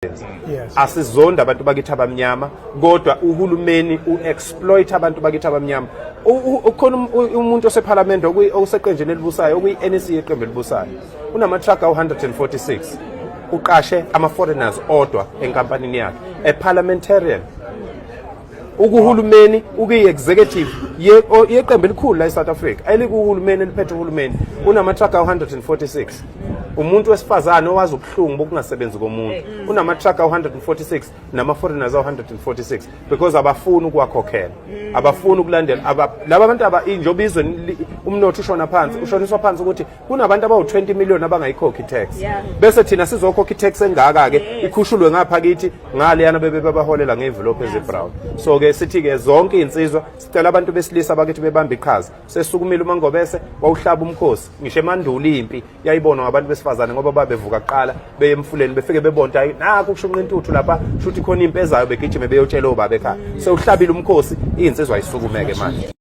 Yes. Asizonda abantu bakithi abamnyama kodwa uhulumeni uexploit abantu bakithi abamnyama. Ukhona umuntu oseParliament oseqenjini elibusayo okuyi-NEC yeqembu elibusayo unama truck awu-146 uqashe ama-foreigners odwa enkampanini yakhe a parliamentarian. Ukuhulumeni ukuyi-executive yeqembu elikhulu la eSouth Africa elikuhulumeni eliphethe uhulumeni unama truck awu-146. Umuntu wesifazane owazi ubuhlungu bokungasebenzi komuntu unama truck awu-146 nama-foreigners awu-146 because abafuni ukuwakhokhela, abafuni ukulandela laba bantu njengoba izweni umnotho ushona phansi, ushoniswa phansi ukuthi kunabantu abawu-20 million abangayikhokhi tax. Bese thina sizokhokha i-tax engaka-ke ikhushulwe ngapha kithi ngaleyana bebaholela nge-envelope ezibrown. So ke sithi-ke zonke iy'nsizwa sicela abantu besilisa bakithi bebambe iqhaza. Sesukumile uMangobese wawuhlaba umkhosi ngisho emandulo impi yayibonwa abantu besifazane ngoba babevuka kuqala beye emfuleni befike bebonta naku kushunqa intuthu lapha shuthi khona impi ezayo begijime beyotshela obaba ekhaya. Sewuhlabile umkhosi iy'nsizwa ayisukumeke manje.